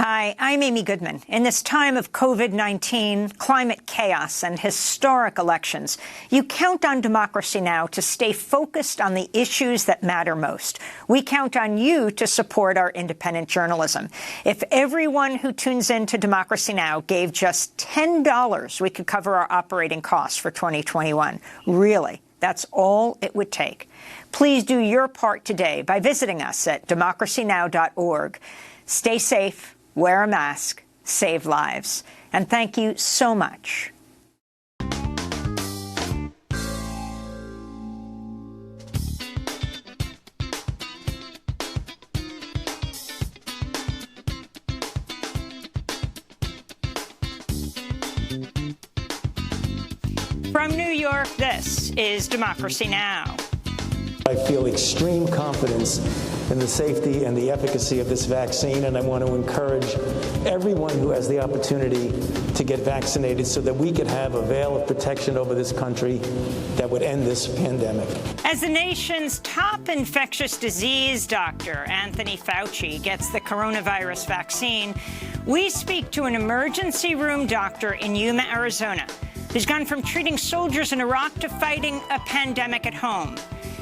Hi, I'm Amy Goodman. In this time of COVID-19, climate chaos, and historic elections, you count on Democracy Now! To stay focused on the issues that matter most. We count on you to support our independent journalism. If everyone who tunes in to Democracy Now! Gave just $10, we could cover our operating costs for 2021. Really, that's all it would take. Please do your part today by visiting us at democracynow.org. Stay safe. Wear a mask, save lives. And thank you so much. From New York, this is Democracy Now! I feel extreme confidence in the safety and the efficacy of this vaccine, and I want to encourage everyone who has the opportunity to get vaccinated so that we could have a veil of protection over this country that would end this pandemic. As the nation's top infectious disease doctor, Anthony Fauci, gets the coronavirus vaccine, we speak to an emergency room doctor in Yuma, Arizona, who's gone from treating soldiers in Iraq to fighting a pandemic at home.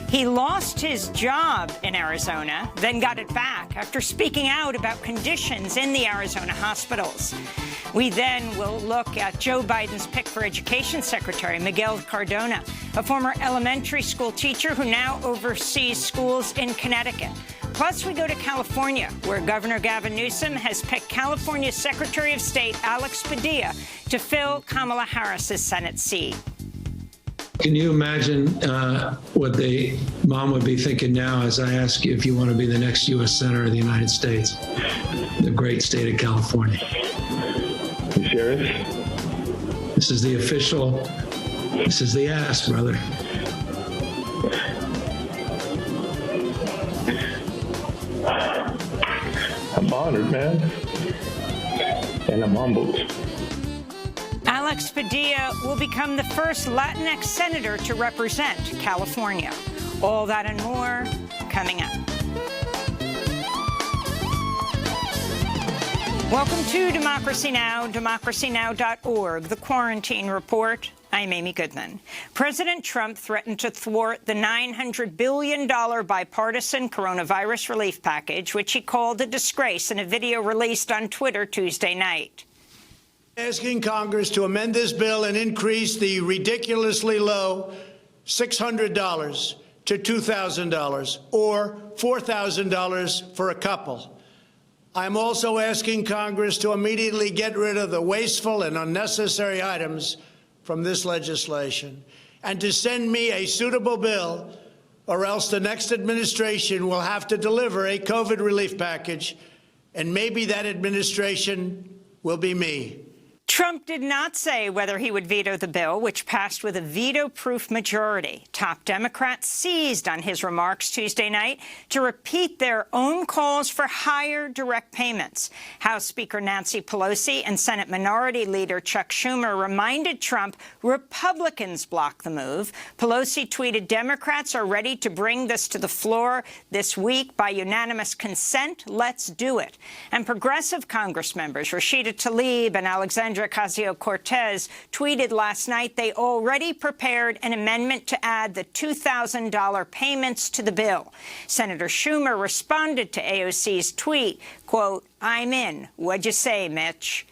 He lost his job in Arizona, then got it back after speaking out about conditions in the Arizona hospitals. We then will look at Joe Biden's pick for Education Secretary, Miguel Cardona, a former elementary school teacher who now oversees schools in Connecticut. Plus, we go to California, where Governor Gavin Newsom has picked California's Secretary of State, Alex Padilla, to fill Kamala Harris's Senate seat. Can you imagine what the mom would be thinking now as I ask you if you want to be the next U.S. Senator of the United States, the great state of California? You serious? This is the official, this is the ask, brother. I'm honored, man. And I'm humbled. Alex Padilla will become the first Latinx senator to represent California. All that and more coming up. Welcome to Democracy Now!, democracynow.org, the Quarantine Report. I'm Amy Goodman. President Trump threatened to thwart the $900 billion bipartisan coronavirus relief package, which he called a disgrace in a video released on Twitter Tuesday night. Asking Congress to amend this bill and increase the ridiculously low $600 to $2,000 or $4,000 for a couple. I'm also asking Congress to immediately get rid of the wasteful and unnecessary items from this legislation and to send me a suitable bill, or else the next administration will have to deliver a COVID relief package, and maybe that administration will be me. Trump did not say whether he would veto the bill, which passed with a veto-proof majority. Top Democrats seized on his remarks Tuesday night to repeat their own calls for higher direct payments. House Speaker Nancy Pelosi and Senate Minority Leader Chuck Schumer reminded Trump Republicans blocked the move. Pelosi tweeted, "Democrats are ready to bring this to the floor this week by unanimous consent. Let's do it." And progressive Congress members Rashida Tlaib and Alexandria Ocasio-Cortez tweeted last night they already prepared an amendment to add the $2,000 payments to the bill. Senator Schumer responded to AOC's tweet, quote, "I'm in. What'd you say, Mitch?"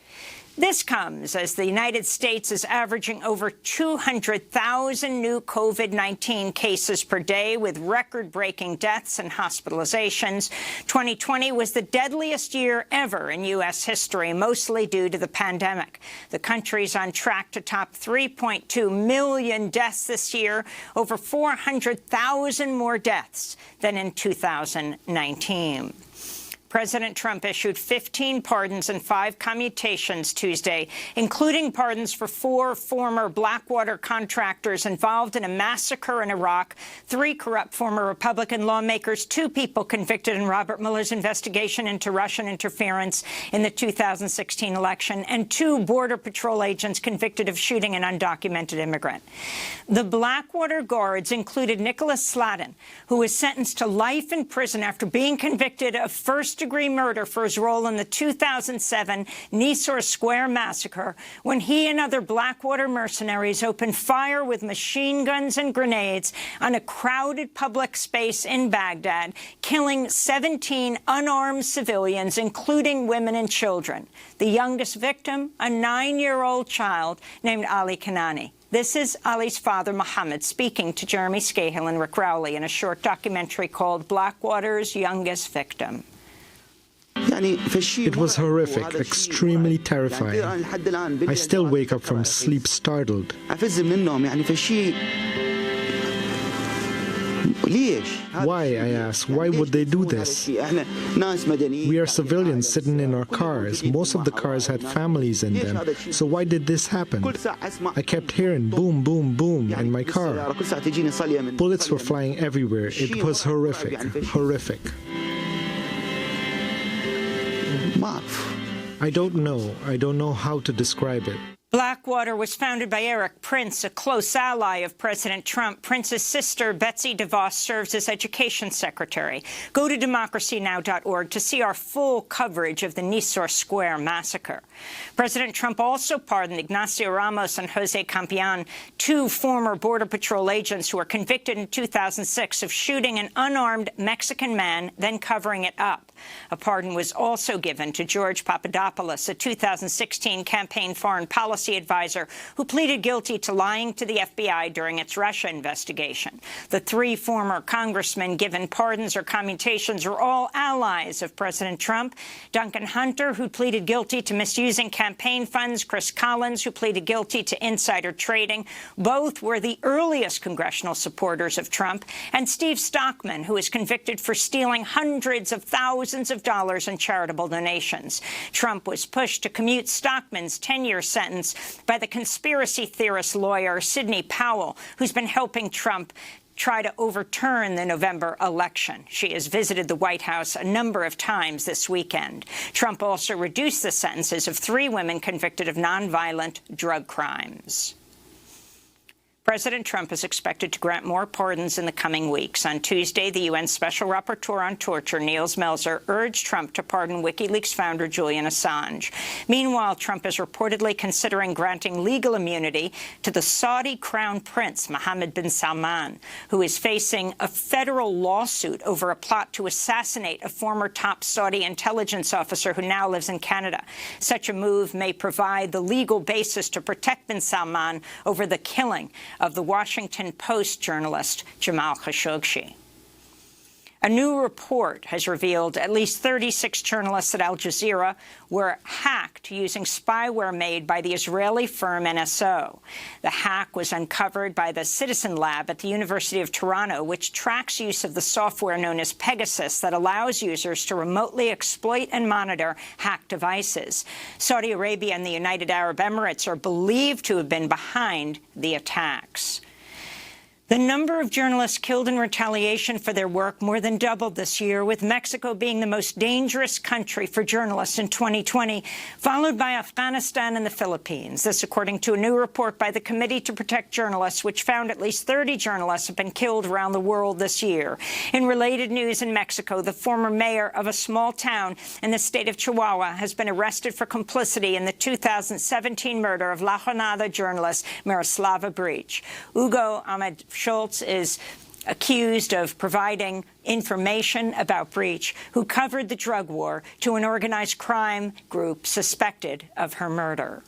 This comes as the United States is averaging over 200,000 new COVID-19 cases per day, with record-breaking deaths and hospitalizations. 2020 was the deadliest year ever in U.S. history, mostly due to the pandemic. The country's on track to top 3.2 million deaths this year, over 400,000 more deaths than in 2019. President Trump issued 15 pardons and 5 commutations Tuesday, including pardons for 4 former Blackwater contractors involved in a massacre in Iraq, 3 corrupt former Republican lawmakers, 2 people convicted in Robert Mueller's investigation into Russian interference in the 2016 election, and 2 Border Patrol agents convicted of shooting an undocumented immigrant. The Blackwater guards included Nicholas Sladden, who was sentenced to life in prison after being convicted of first first-degree murder for his role in the 2007 Nisour Square massacre, when he and other Blackwater mercenaries opened fire with machine guns and grenades on a crowded public space in Baghdad, killing 17 unarmed civilians, including women and children. The youngest victim, a 9-year-old child named Ali Kanani. This is Ali's father, Mohammed, speaking to Jeremy Scahill and Rick Rowley in a short documentary called Blackwater's Youngest Victim. It was horrific, extremely terrifying. I still wake up from sleep startled. Why, I ask, why would they do this? We are civilians sitting in our cars. Most of the cars had families in them. So why did this happen? I kept hearing boom, boom, boom in my car. Bullets were flying everywhere. It was horrific, horrific. I don't know. I don't know how to describe it. Blackwater was founded by Eric Prince, a close ally of President Trump. Prince's sister, Betsy DeVos, serves as education secretary. Go to democracynow.org to see our full coverage of the Nisour Square massacre. President Trump also pardoned Ignacio Ramos and Jose Campion, 2 former Border Patrol agents who were convicted in 2006 of shooting an unarmed Mexican man, then covering it up. A pardon was also given to George Papadopoulos, a 2016 campaign foreign policy advisor who pleaded guilty to lying to the FBI during its Russia investigation. The 3 former congressmen given pardons or commutations were all allies of President Trump. Duncan Hunter, who pleaded guilty to misusing campaign funds, Chris Collins, who pleaded guilty to insider trading. Both were the earliest congressional supporters of Trump. And Steve Stockman, who is convicted for stealing hundreds of thousands of dollars in charitable donations. Trump was pushed to commute Stockman's 10-year sentence by the conspiracy theorist lawyer Sidney Powell, who's been helping Trump try to overturn the November election. She has visited the White House a number of times this weekend. Trump also reduced the sentences of 3 women convicted of nonviolent drug crimes. President Trump is expected to grant more pardons in the coming weeks. On Tuesday, the UN Special Rapporteur on Torture, Niels Melzer, urged Trump to pardon WikiLeaks founder Julian Assange. Meanwhile, Trump is reportedly considering granting legal immunity to the Saudi Crown Prince, Mohammed bin Salman, who is facing a federal lawsuit over a plot to assassinate a former top Saudi intelligence officer who now lives in Canada. Such a move may provide the legal basis to protect bin Salman over the killing of the Washington Post journalist Jamal Khashoggi. A new report has revealed at least 36 journalists at Al Jazeera were hacked using spyware made by the Israeli firm NSO. The hack was uncovered by the Citizen Lab at the University of Toronto, which tracks use of the software known as Pegasus that allows users to remotely exploit and monitor hacked devices. Saudi Arabia and the United Arab Emirates are believed to have been behind the attacks. The number of journalists killed in retaliation for their work more than doubled this year, with Mexico being the most dangerous country for journalists in 2020, followed by Afghanistan and the Philippines. This according to a new report by the Committee to Protect Journalists, which found at least 30 journalists have been killed around the world this year. In related news in Mexico, the former mayor of a small town in the state of Chihuahua has been arrested for complicity in the 2017 murder of La Jornada journalist Miroslava Breach. Hugo Ahmed Schultz is accused of providing information about Breach, who covered the drug war, to an organized crime group suspected of her murder.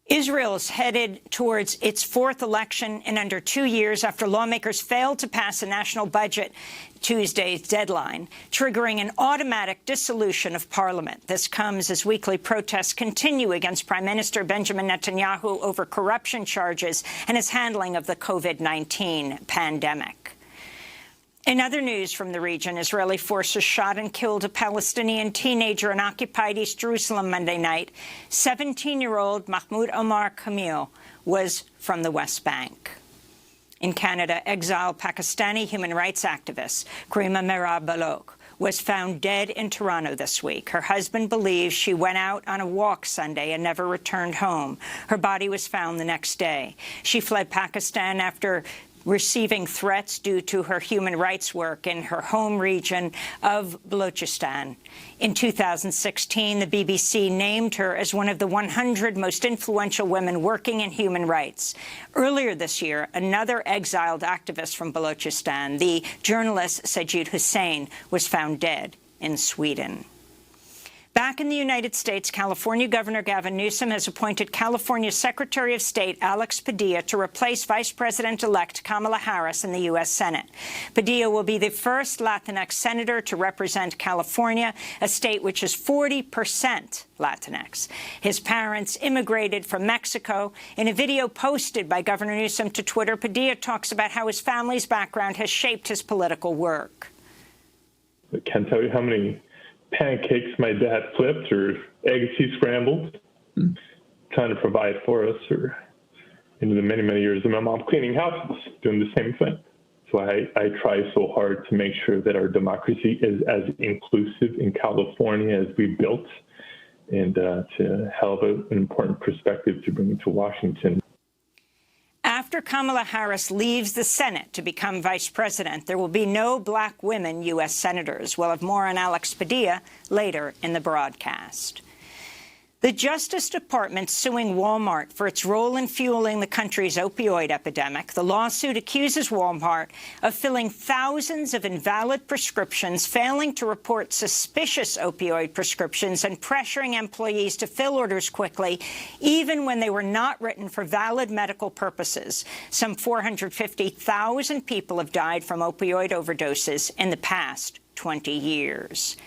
Israel is headed towards its 4th election in under 2 years after lawmakers failed to pass a national budget Tuesday's deadline, triggering an automatic dissolution of parliament. This comes as weekly protests continue against Prime Minister Benjamin Netanyahu over corruption charges and his handling of the COVID-19 pandemic. In other news from the region, Israeli forces shot and killed a Palestinian teenager in occupied East Jerusalem Monday night. 17-year-old Mahmoud Omar Kamil was from the West Bank. In Canada, exiled Pakistani human rights activist Karima Merab Balok was found dead in Toronto this week. Her husband believes she went out on a walk Sunday and never returned home. Her body was found the next day. She fled Pakistan after receiving threats due to her human rights work in her home region of Balochistan. In 2016, the BBC named her as one of the 100 most influential women working in human rights. Earlier this year, another exiled activist from Balochistan, the journalist Sajid Hussain, was found dead in Sweden. Back in the United States, California Governor Gavin Newsom has appointed California Secretary of State Alex Padilla to replace Vice President-elect Kamala Harris in the U.S. Senate. Padilla will be the first Latinx senator to represent California, a state which is 40% Latinx. His parents immigrated from Mexico. In a video posted by Governor Newsom to Twitter, Padilla talks about how his family's background has shaped his political work. I can't tell you how many pancakes my dad flipped or eggs he scrambled, trying to provide for us, or into the many, many years of my mom cleaning houses, doing the same thing. So I try so hard to make sure that our democracy is as inclusive in California as we built, and to have an important perspective to bring to Washington. After Kamala Harris leaves the Senate to become vice president, there will be no black women U.S. senators. We'll have more on Alex Padilla later in the broadcast. The Justice Department suing Walmart for its role in fueling the country's opioid epidemic. The lawsuit accuses Walmart of filling thousands of invalid prescriptions, failing to report suspicious opioid prescriptions, and pressuring employees to fill orders quickly, even when they were not written for valid medical purposes. Some 450,000 people have died from opioid overdoses in the past 20 years.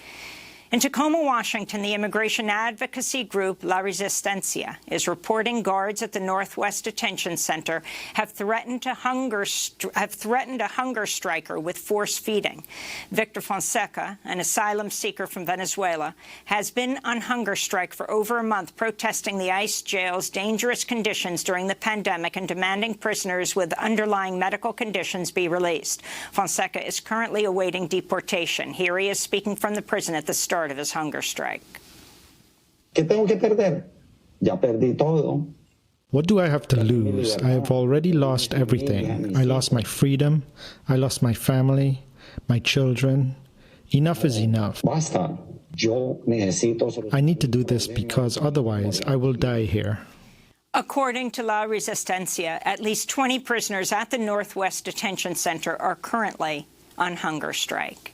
In Tacoma, Washington, the immigration advocacy group La Resistencia is reporting guards at the Northwest Detention Center have threatened a hunger striker with force feeding. Victor Fonseca, an asylum seeker from Venezuela, has been on hunger strike for over a month, protesting the ICE jail's dangerous conditions during the pandemic and demanding prisoners with underlying medical conditions be released. Fonseca is currently awaiting deportation. Here he is speaking from the prison at the start of his hunger strike. What do I have to lose? I have already lost everything. I lost my freedom. I lost my family, my children. Enough is enough. I need to do this because otherwise I will die here. According to La Resistencia, at least 20 prisoners at the Northwest Detention Center are currently on hunger strike.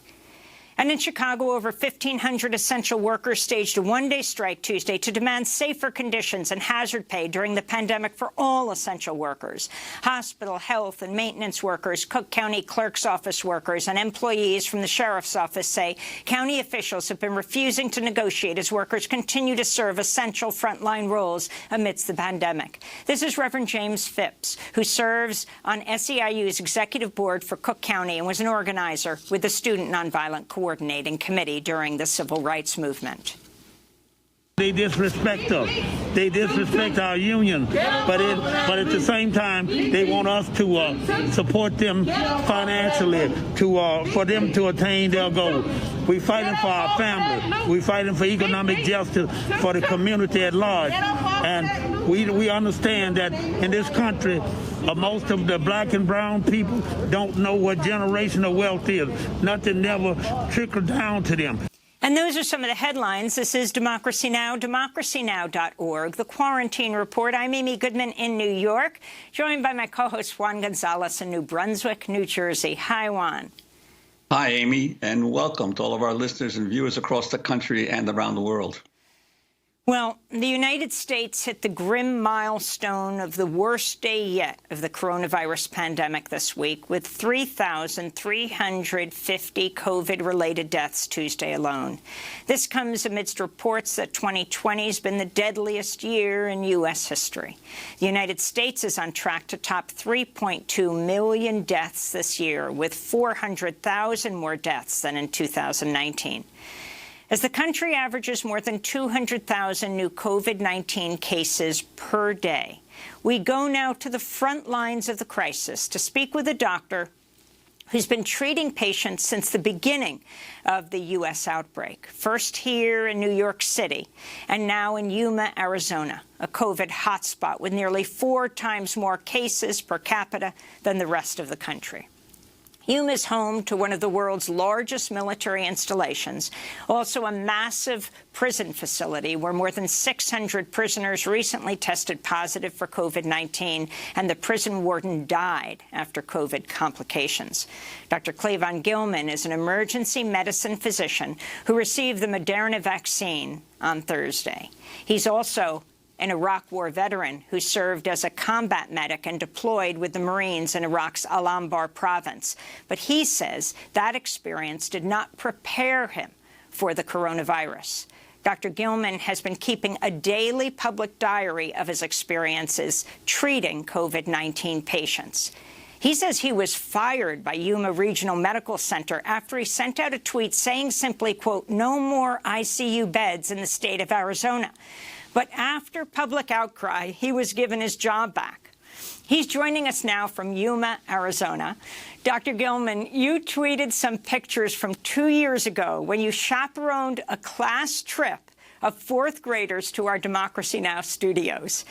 And in Chicago, over 1,500 essential workers staged a one-day strike Tuesday to demand safer conditions and hazard pay during the pandemic for all essential workers. Hospital, health, and maintenance workers, Cook County Clerk's Office workers, and employees from the Sheriff's Office say county officials have been refusing to negotiate as workers continue to serve essential frontline roles amidst the pandemic. This is Reverend James Phipps, who serves on SEIU's executive board for Cook County and was an organizer with the Student Nonviolent Coordinating Committee during the Civil Rights Movement. They disrespect us. They disrespect our union, but at the same time, they want us to support them financially, for them to attain their goal. We're fighting for our family. We're fighting for economic justice for the community at large, and we understand that in this country, most of the black and brown people don't know what generational wealth is. Nothing never trickled down to them. And those are some of the headlines. This is Democracy Now!, democracynow.org. The Quarantine Report. I'm Amy Goodman in New York, joined by my co-host Juan González in New Brunswick, New Jersey. Hi, Juan. Hi, Amy, and welcome to all of our listeners and viewers across the country and around the world. Well, the United States hit the grim milestone of the worst day yet of the coronavirus pandemic this week, with 3,350 COVID-related deaths Tuesday alone. This comes amidst reports that 2020 has been the deadliest year in U.S. history. The United States is on track to top 3.2 million deaths this year, with 400,000 more deaths than in 2019. As the country averages more than 200,000 new COVID-19 cases per day, we go now to the front lines of the crisis to speak with a doctor who's been treating patients since the beginning of the U.S. outbreak, first here in New York City and now in Yuma, Arizona, a COVID hotspot with nearly 4 times more cases per capita than the rest of the country. Yuma is home to one of the world's largest military installations, also a massive prison facility where more than 600 prisoners recently tested positive for COVID-19, and the prison warden died after COVID complications. Dr. Clavon Gilman is an emergency medicine physician who received the Moderna vaccine on Thursday. He's also an Iraq War veteran who served as a combat medic and deployed with the Marines in Iraq's Al-Anbar province. But he says that experience did not prepare him for the coronavirus. Dr. Gilman has been keeping a daily public diary of his experiences treating COVID-19 patients. He says he was fired by Yuma Regional Medical Center after he sent out a tweet saying simply, quote, "No more ICU beds in the state of Arizona." But after public outcry, he was given his job back. He's joining us now from Yuma, Arizona. Dr. Gilman, you tweeted some pictures from 2 years ago when you chaperoned a class trip of 4th graders to our Democracy Now! Studios.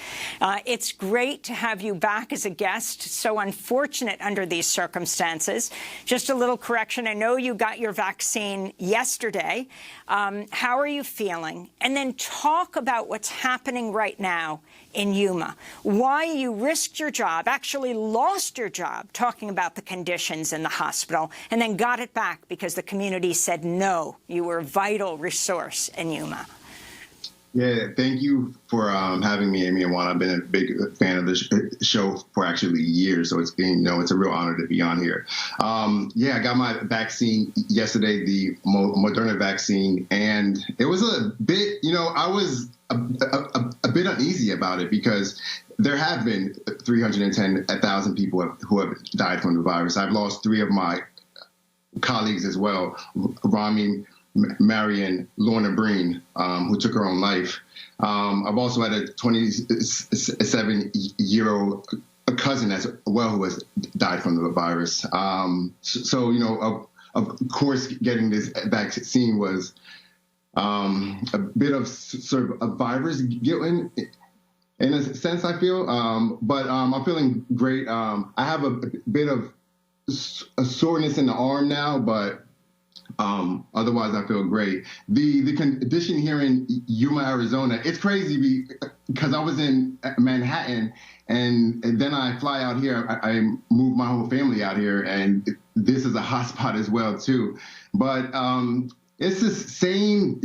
It's great to have you back as a guest. So unfortunate under these circumstances. Just a little correction. I know you got your vaccine yesterday. How are you feeling? And then talk about what's happening right now in Yuma. Why you risked your job, actually lost your job, talking about the conditions in the hospital, and then got it back because the community said no. You were a vital resource in Yuma. Yeah, thank you for having me, Amy and Juan. I've been a big fan of this show for actually years, so it's it's a real honor to be on here. Yeah, I got my vaccine yesterday, the Moderna vaccine, and it was a bit, I was a bit uneasy about it because there have been 310,000 people who have died from the virus. I've lost 3 of my colleagues as well, Rami, Marion, Lorna Breen, who took her own life. I've also had a 27-year-old cousin as well who has died from the virus. So, of course, getting this vaccine was a bit of sort of a virus guilt in a sense, I feel. But I'm feeling great. I have a bit of a soreness in the arm now, but otherwise, I feel great. The condition here in Yuma, Arizona, it's crazy because I was in Manhattan and then I fly out here. I moved my whole family out here, and this is a hotspot as well, too. But it's the same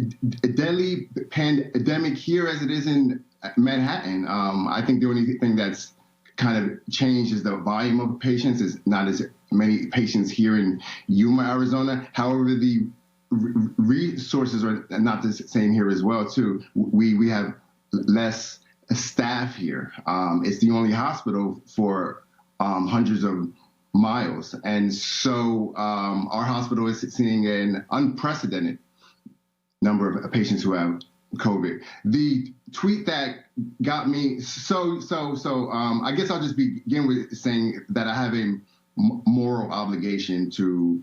deadly pandemic here as it is in Manhattan. I think the only thing that's kind of changed is the volume of patients. Is not as many patients here in Yuma, Arizona. However, the resources are not the same here as well, too. We have less staff here. It's the only hospital for hundreds of miles. And so our hospital is seeing an unprecedented number of patients who have COVID. The tweet that got me I guess I'll just begin with saying that I have a moral obligation to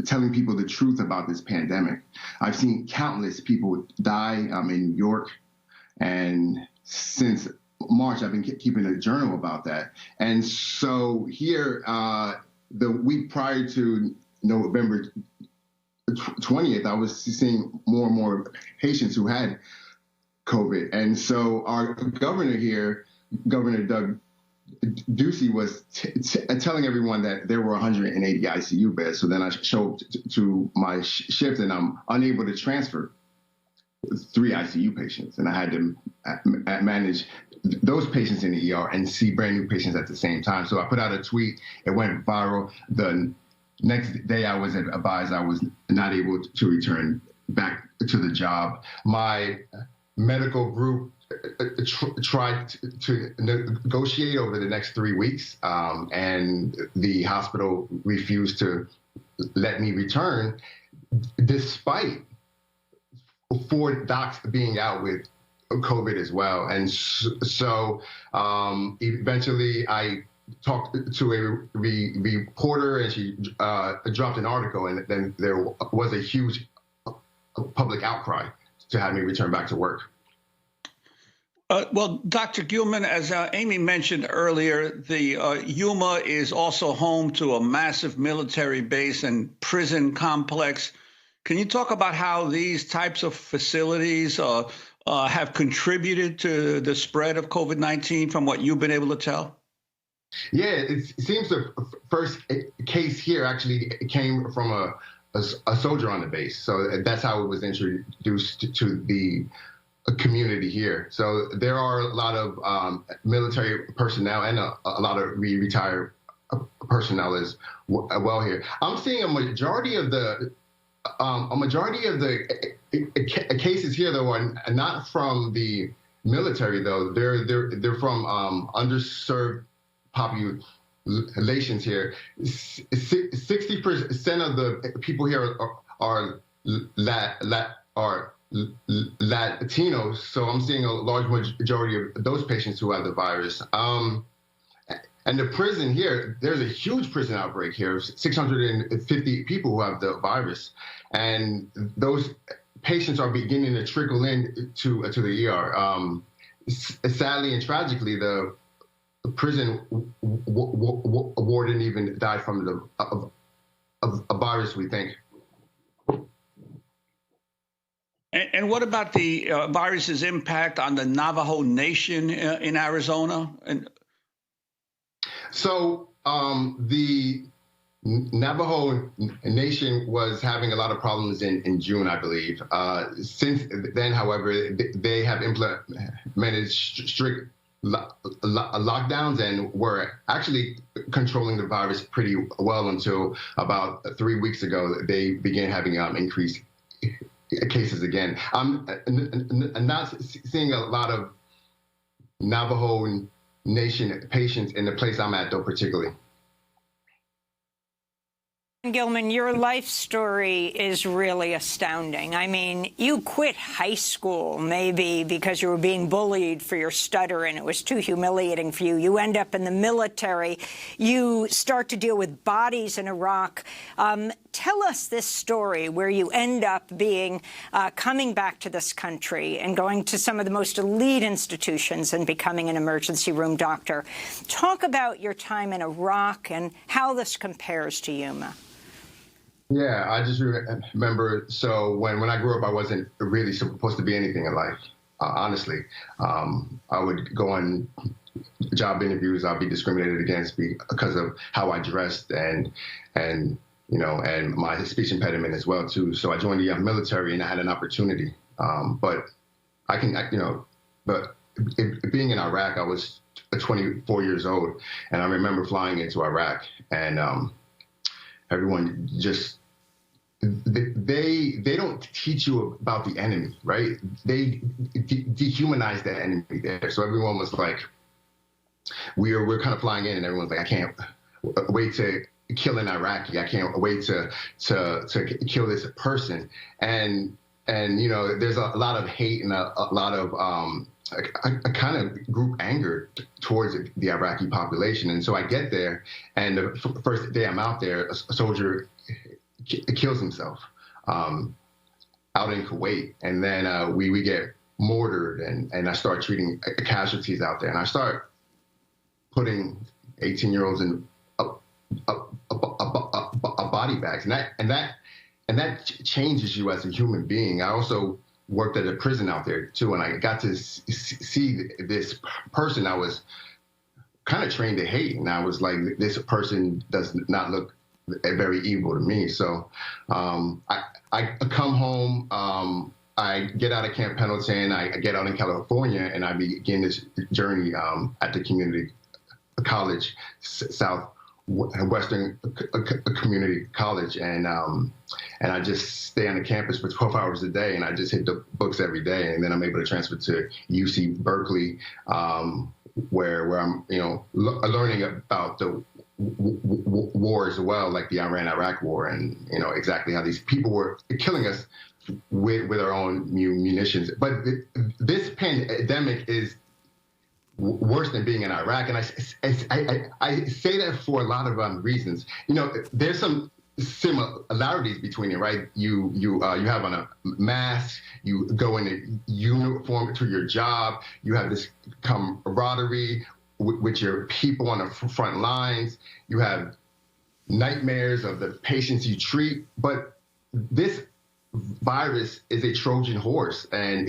telling people the truth about this pandemic. I've seen countless people die in New York, and since March, I've been keeping a journal about that. And so here, the week prior to November 20th, I was seeing more and more patients who had COVID. And so our governor here, Governor Doug Ducey, was telling everyone that there were 180 ICU beds. So then I show up to my shift and I'm unable to transfer 3 ICU patients. And I had to manage those patients in the ER and see brand new patients at the same time. So I put out a tweet. It went viral. The next day I was advised I was not able to return back to the job. My medical group tried to negotiate over the next 3 weeks, and the hospital refused to let me return, despite 4 docs being out with COVID as well. And so eventually I talked to a reporter, and she dropped an article, and then there was a huge public outcry to have me return back to work. Well, Dr. Goodman, as Amy mentioned earlier, the Yuma is also home to a massive military base and prison complex. Can you talk about how these types of facilities have contributed to the spread of COVID-19 from what you've been able to tell? Yeah, it seems the first case here actually came from a soldier on the base. So that's how it was introduced to the community here. So there are a lot of military personnel and a lot of retired personnel as well here. I'm seeing a majority of the cases here, though, are not from the military, though. They're from underserved populations here. 60% of the people here are Latinos, so I'm seeing a large majority of those patients who have the virus. And the prison here, there's a huge prison outbreak here, 650 people who have the virus. And those patients are beginning to trickle in to the ER. Sadly and tragically, the prison warden even died from a virus, we think. And what about the virus's impact on the Navajo Nation in Arizona? So the Navajo Nation was having a lot of problems in June, I believe. Since then, however, they have implemented strict lockdowns and were actually controlling the virus pretty well until about 3 weeks ago. They began having increased cases again. I'm not seeing a lot of Navajo Nation patients in the place I'm at, though, particularly. Gilman, your life story is really astounding. I mean, you quit high school maybe because you were being bullied for your stutter and it was too humiliating for you. You end up in the military. You start to deal with bodies in Iraq. Tell us this story where you end up being coming back to this country and going to some of the most elite institutions and becoming an emergency room doctor. Talk about your time in Iraq and how this compares to Yuma. Yeah, I just remember, so when I grew up, I wasn't really supposed to be anything in life, honestly. I would go on job interviews, I'd be discriminated against because of how I dressed and my speech impediment as well, too. So I joined the military and I had an opportunity. But being in Iraq, I was 24 years old, and I remember flying into Iraq and everyone just, they don't teach you about the enemy, right? They dehumanize the enemy there. So everyone was like, we're kind of flying in and everyone's like, I can't wait to kill an Iraqi. I can't wait to kill this person. And there's a lot of hate and a lot of a kind of group anger towards the Iraqi population. And so I get there, and the first day I'm out there, a soldier kills himself out in Kuwait. And then we get mortared, and I start treating casualties out there. And I start putting 18-year-olds in body bags. And that changes you as a human being. I also worked at a prison out there too, and I got to see this person I was kind of trained to hate, and I was like, this person does not look very evil to me. So I come home, I get out of Camp Pendleton, I get out in California, and I begin this journey at the community college, Southwestern Community College, and I just stay on the campus for 12 hours a day, and I just hit the books every day, and then I'm able to transfer to UC Berkeley, where I'm learning about the war as well, like the Iran-Iraq war, and exactly how these people were killing us with our own munitions. But this pandemic is worse than being in Iraq. And I say that for a lot of reasons. There's some similarities between it, right? You have on a mask, you go in a uniform to your job, you have this camaraderie with your people on the front lines, you have nightmares of the patients you treat, but this virus is a Trojan horse, and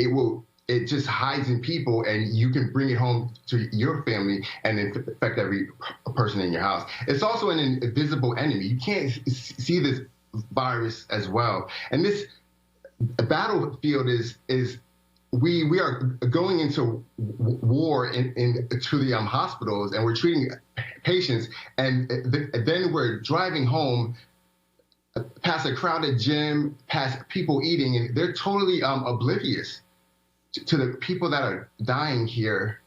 it just hides in people, and you can bring it home to your family and infect every person in your house. It's also an invisible enemy. You can't see this virus as well. And this battlefield is we are going into war to the hospitals, and we're treating patients, and then we're driving home past a crowded gym, past people eating, and they're totally oblivious to the people that are dying here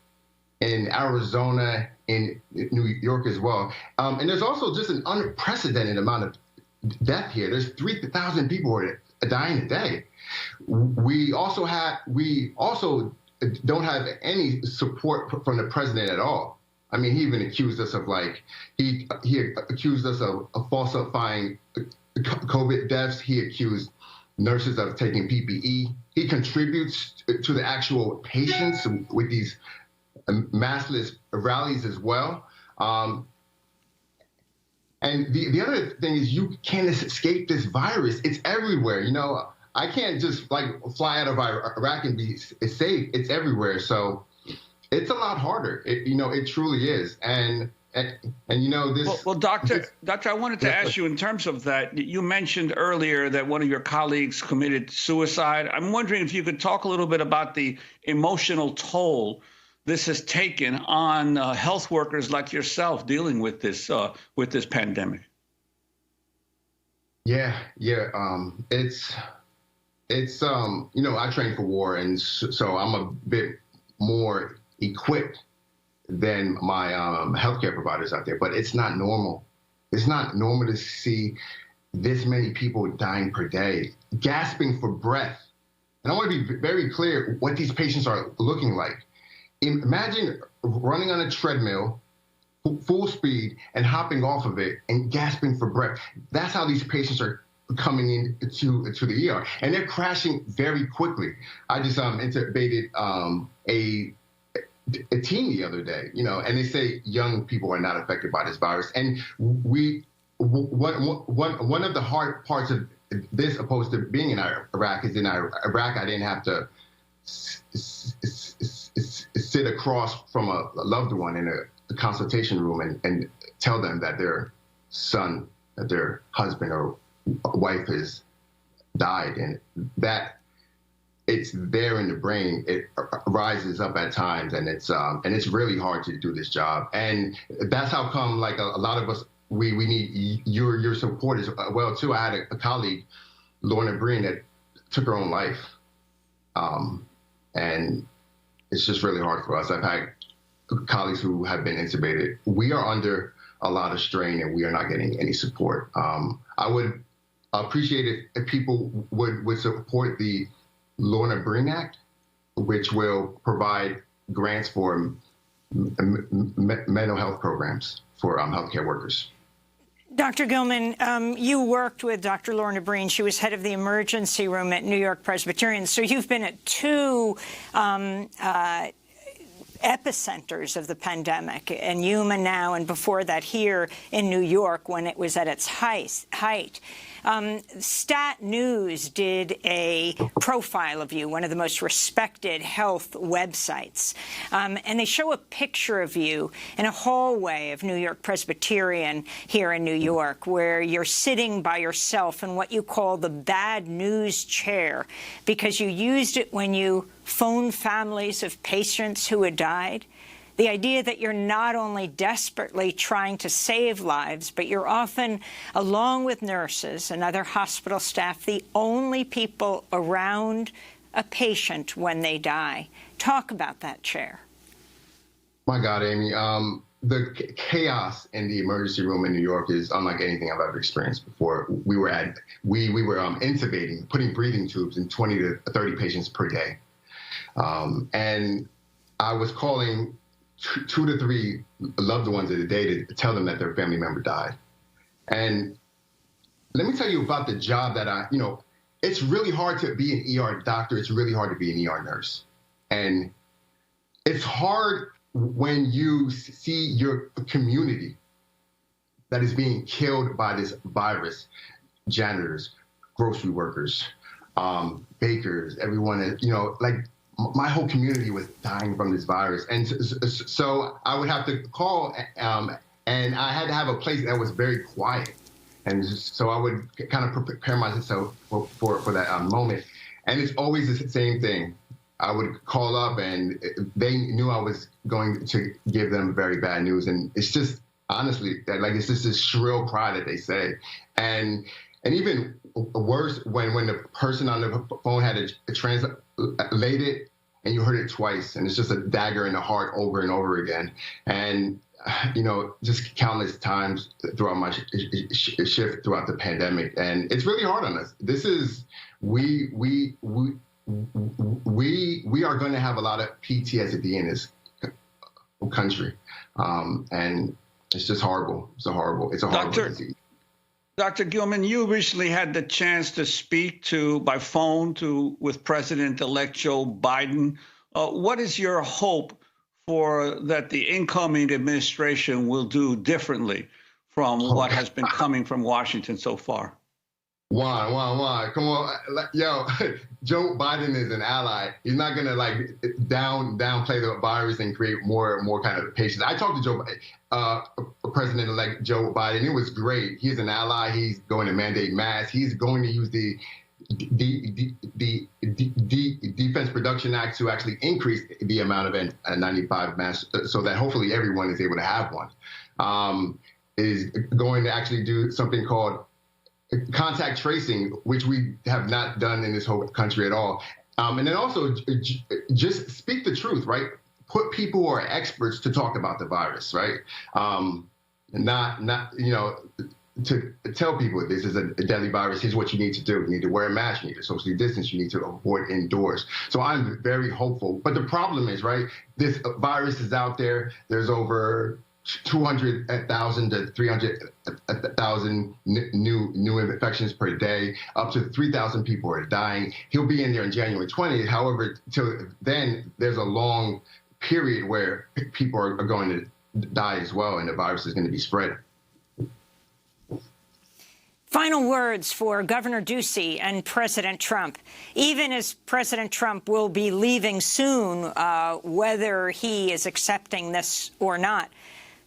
in Arizona, in New York as well. And there's also just an unprecedented amount of death here. There's 3,000 people who are dying a day. We also don't have any support from the president at all. I mean, he even accused us of he accused us of falsifying COVID deaths. He accused nurses of taking PPE. He contributes to the actual patients with these massless rallies as well. And the other thing is, you can't escape this virus. It's everywhere. I can't just fly out of Iraq and be safe. It's everywhere. So it's a lot harder. It truly is. And this. Well, doctor, I wanted to ask you, in terms of that, you mentioned earlier that one of your colleagues committed suicide. I'm wondering if you could talk a little bit about the emotional toll this has taken on health workers like yourself dealing with this pandemic. Yeah. It's I train for war, and so I'm a bit more equipped than my healthcare providers out there, but it's not normal. It's not normal to see this many people dying per day, gasping for breath. And I want to be very clear what these patients are looking like. Imagine running on a treadmill, full speed, and hopping off of it and gasping for breath. That's how these patients are coming into the ER, and they're crashing very quickly. I just intubated a teen the other day, and they say young people are not affected by this virus. And one of the hard parts of this, opposed to being in Iraq, is in Iraq I didn't have to sit across from a loved one in a consultation room and tell them that their son, that their husband or wife has died, and that it's there in the brain. It rises up at times, and it's really hard to do this job. And that's how come, a lot of us, we need your support as well too. I had a colleague, Lorna Breen, that took her own life, and it's just really hard for us. I've had colleagues who have been intubated. We are under a lot of strain, and we are not getting any support. I would appreciate it if people would support the Lorna Breen Act, which will provide grants for mental health programs for healthcare workers. Dr. Gilman, you worked with Dr. Lorna Breen. She was head of the emergency room at New York Presbyterian. So you've been at two epicenters of the pandemic, in Yuma now, and before that here in New York when it was at its height. Stat News did a profile of you, one of the most respected health websites, and they show a picture of you in a hallway of New York Presbyterian here in New York, where you're sitting by yourself in what you call the bad news chair, because you used it when you phoned families of patients who had died. The idea that you're not only desperately trying to save lives, but you're often, along with nurses and other hospital staff, the only people around a patient when they die. Talk about that chair. My God, Amy, the chaos in the emergency room in New York is unlike anything I've ever experienced before. We were intubating, putting breathing tubes in 20 to 30 patients per day. And I was calling 2 to 3 loved ones a day to tell them that their family member died. And let me tell you about the job that it's really hard to be an ER doctor. It's really hard to be an ER nurse. And it's hard when you see your community that is being killed by this virus. Janitors, grocery workers, bakers, everyone, my whole community was dying from this virus. And so I would have to call, and I had to have a place that was very quiet. And so I would kind of prepare myself for that moment. And it's always the same thing. I would call up and they knew I was going to give them very bad news. And it's just, honestly, it's just this shrill cry that they say. And even worse, when the person on the phone had to translate it, and you heard it twice, and it's just a dagger in the heart over and over again. And, just countless times throughout my shift throughout the pandemic. And it's really hard on us. This is, we are going to have a lot of PTSD in this country. And it's just horrible. It's a horrible disease. Dr. Goodman, you recently had the chance to speak by phone with President-elect Joe Biden. What is your hope that the incoming administration will do differently from what has been coming from Washington so far? Juan, come on. Yo, Joe Biden is an ally. He's not going to downplay the virus and create more kind of patience. I talked to President-elect Joe Biden. It was great. He's an ally. He's going to mandate masks. He's going to use the Defense Production Act to actually increase the amount of N95 masks so that hopefully everyone is able to have one. Is going to actually do something called contact tracing, which we have not done in this whole country at all. And then also just speak the truth, right? Put people who are experts to talk about the virus, right? Not to tell people this is a deadly virus. Here's what you need to do. You need to wear a mask. You need to socially distance. You need to avoid indoors. So I'm very hopeful. But the problem is, right, this virus is out there. There's over 200,000 to 300,000 new infections per day. Up to 3,000 people are dying. He'll be in there on January 20th. However, till then, there's a long period where people are going to die as well, and the virus is going to be spread. Final words for Governor Ducey and President Trump. Even as President Trump will be leaving soon, whether he is accepting this or not,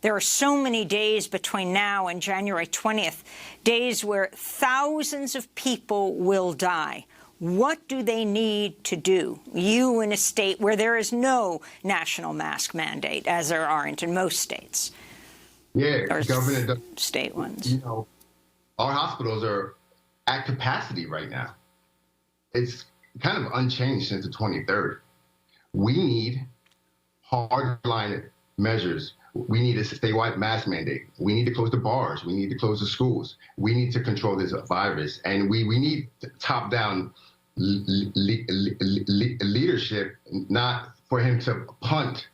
there are so many days between now and January 20th, days where thousands of people will die. What do they need to do? You in a state where there is no national mask mandate, as there aren't in most states. Yeah, or Governor, state ones. Our hospitals are at capacity right now. It's kind of unchanged since the 23rd. We need hardline measures. We need a statewide mask mandate. We need to close the bars. We need to close the schools. We need to control this virus. And we need top-down leadership, not for him to punt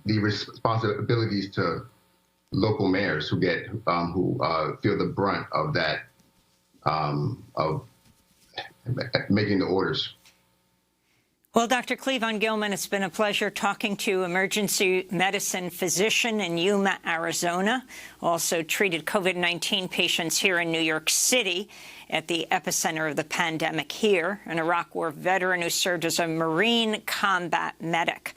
the responsibilities to local mayors who feel the brunt of that, of making the orders. Well, Dr. Cleavon Gilman, it's been a pleasure talking to emergency medicine physician in Yuma, Arizona. Also treated COVID-19 patients here in New York City at the epicenter of the pandemic here, an Iraq War veteran who served as a Marine combat medic.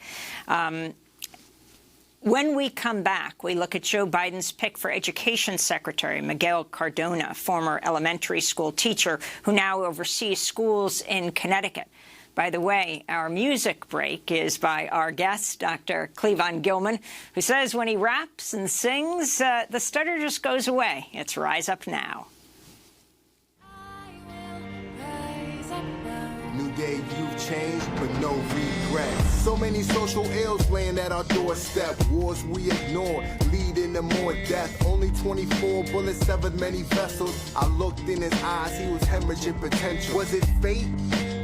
When we come back, we look at Joe Biden's pick for Education Secretary, Miguel Cardona, former elementary school teacher who now oversees schools in Connecticut. By the way, our music break is by our guest, Dr. Cleavon Gilman, who says when he raps and sings, the stutter just goes away. It's Rise Up Now. New day, you've changed, but no regrets. So many social ills laying at our doorstep. Wars we ignore, leading to more death. Only 24 bullets severed many vessels. I looked in his eyes, he was hemorrhaging potential. Was it fate?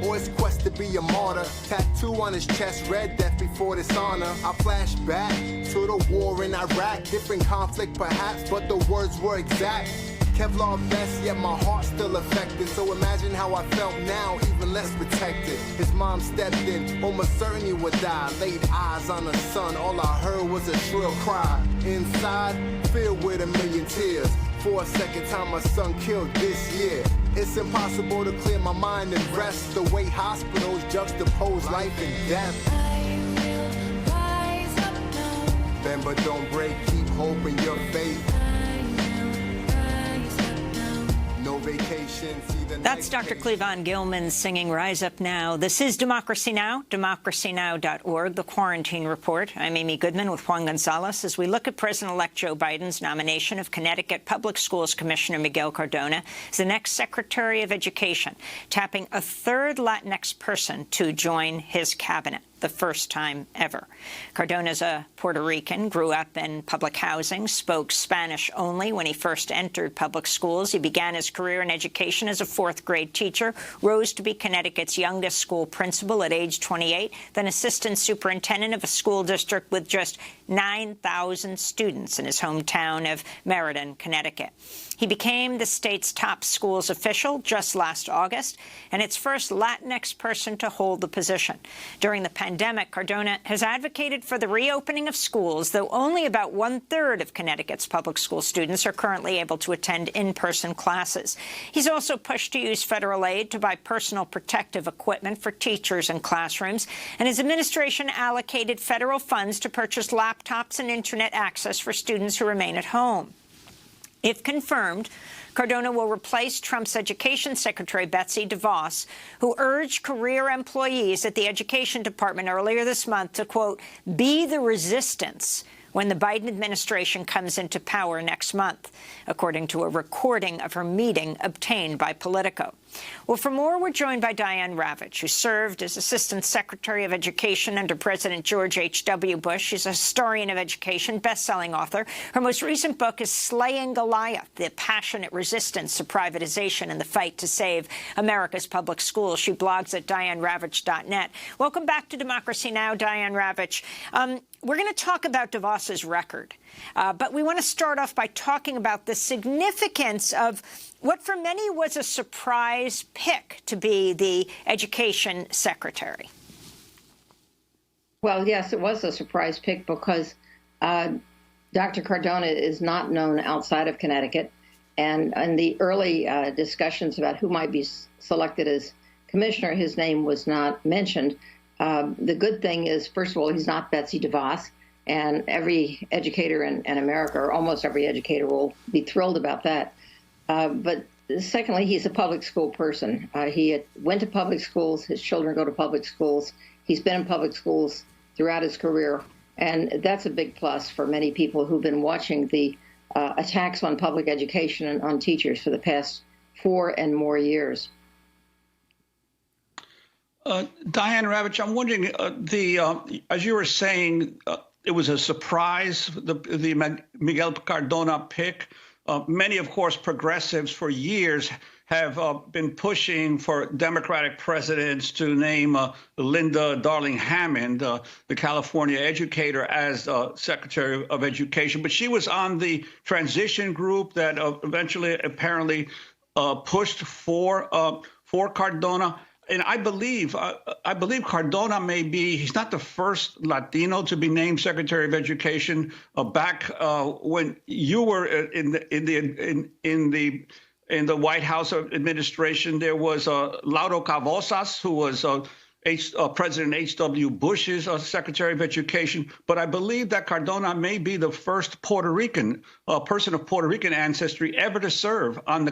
or his quest to be a martyr. Tattoo on his chest, red death before dishonor. I flash back to the war in Iraq. Different conflict perhaps, but the words were exact. Kevlar vest, yet my heart still affected. So imagine how I felt now, even less protected. His mom stepped in, almost certain he would die. Laid eyes on her son, all I heard was a shrill cry. Inside, filled with a million tears. For a second time, my son killed this year. It's impossible to clear my mind and rest. The way hospitals juxtapose life and death. I will rise up now. Bend but don't break, keep hope in your faith. No vacation, see the That's Dr. Cleavon Gilman singing Rise Up Now. This is Democracy Now!, democracynow.org, the Quarantine Report. I'm Amy Goodman with Juan González as we look at President-elect Joe Biden's nomination of Connecticut Public Schools Commissioner Miguel Cardona as the next Secretary of Education, tapping a third Latinx person to join his cabinet. The first time ever. Cardona's a Puerto Rican, grew up in public housing, spoke Spanish only when he first entered public schools. He began his career in education as a fourth-grade teacher, rose to be Connecticut's youngest school principal at age 28, then assistant superintendent of a school district with just 9,000 students in his hometown of Meriden, Connecticut. He became the state's top schools official just last August, and its first Latinx person to hold the position. During the pandemic, Cardona has advocated for the reopening of schools, though only about one-third of Connecticut's public school students are currently able to attend in-person classes. He's also pushed to use federal aid to buy personal protective equipment for teachers and classrooms, and his administration allocated federal funds to purchase laptops and internet access for students who remain at home. If confirmed, Cardona will replace Trump's Education Secretary Betsy DeVos, who urged career employees at the Education Department earlier this month to, quote, be the resistance when the Biden administration comes into power next month, according to a recording of her meeting obtained by Politico. Well, for more, we're joined by Diane Ravitch, who served as Assistant Secretary of Education under President George H.W. Bush. She's a historian of education, best-selling author. Her most recent book is Slaying Goliath, the passionate resistance to privatization and the fight to save America's public schools. She blogs at dianeravitch.net. Welcome back to Democracy Now!, Diane Ravitch. We're going to talk about DeVos's record, but we want to start off by talking about the significance of what for many was a surprise pick to be the education secretary. Well, yes, it was a surprise pick because Dr. Cardona is not known outside of Connecticut. And in the early discussions about who might be selected as commissioner, his name was not mentioned. The good thing is, first of all, he's not Betsy DeVos, and every educator in America, or almost every educator, will be thrilled about that. But secondly, he's a public school person. He went to public schools. His children go to public schools. He's been in public schools throughout his career, and that's a big plus for many people who've been watching the attacks on public education and on teachers for the past 4 and more years. Diane Ravitch, I'm wondering, as you were saying, it was a surprise, the Miguel Cardona pick. Many, of course, progressives for years have been pushing for Democratic presidents to name Linda Darling-Hammond, the California educator, as Secretary of Education. But she was on the transition group that eventually apparently pushed for Cardona. And I believe Cardona he's not the first Latino to be named Secretary of Education. Back when you were in the White House administration, there was Lauro Cavazos, who was President H.W. Bush's Secretary of Education. But I believe that Cardona may be the first Puerto Rican person of Puerto Rican ancestry ever to serve on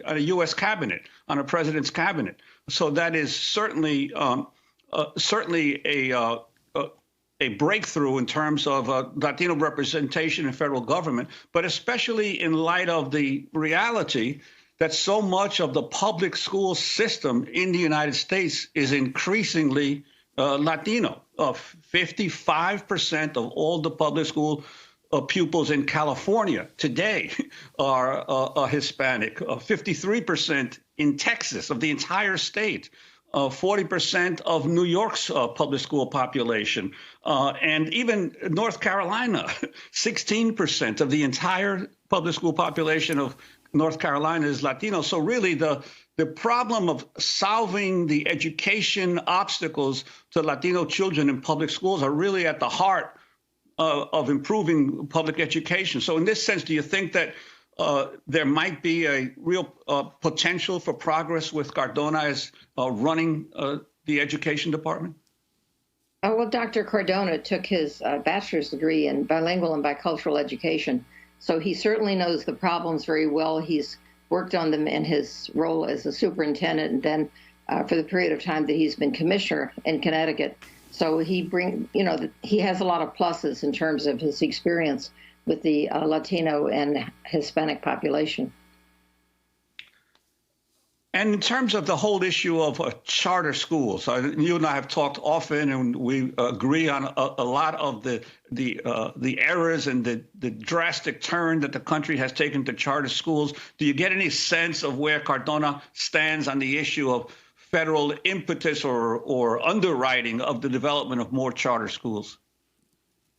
a U.S. cabinet, on a president's cabinet. So that is certainly a breakthrough in terms of Latino representation in federal government, but especially in light of the reality that so much of the public school system in the United States is increasingly Latino. 55% of all the public school pupils in California today are Hispanic, 53% in Texas of the entire state. 40% of New York's public school population, and even North Carolina, 16% of the entire public school population of North Carolina is Latino. So really the problem of solving the education obstacles to Latino children in public schools are really at the heart of improving public education. So in this sense, do you think that there might be a real potential for progress with Cardona as running the education department? Well, Dr. Cardona took his bachelor's degree in bilingual and bicultural education, so he certainly knows the problems very well. He's worked on them in his role as a superintendent, and then for the period of time that he's been commissioner in Connecticut. So he has a lot of pluses in terms of his experience with the Latino and Hispanic population. And in terms of the whole issue of charter schools, you and I have talked often, and we agree on a lot of the errors and the drastic turn that the country has taken to charter schools. Do you get any sense of where Cardona stands on the issue of federal impetus or underwriting of the development of more charter schools?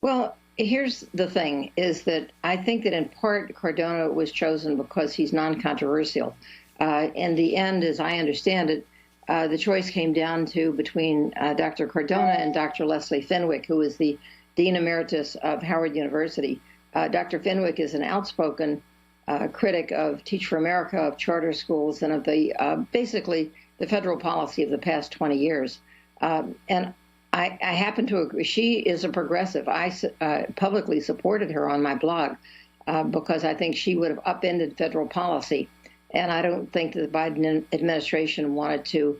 Well, here's the thing, is that I think that in part Cardona was chosen because he's non-controversial. In the end, as I understand it, the choice came down to between Dr. Cardona and Dr. Leslie Fenwick, who is the Dean Emeritus of Howard University. Dr. Fenwick is an outspoken critic of Teach for America, of charter schools, and of the basically the federal policy of the past 20 years. And I happen to agree. She is a progressive. I publicly supported her on my blog because I think she would have upended federal policy. And I don't think that the Biden administration wanted to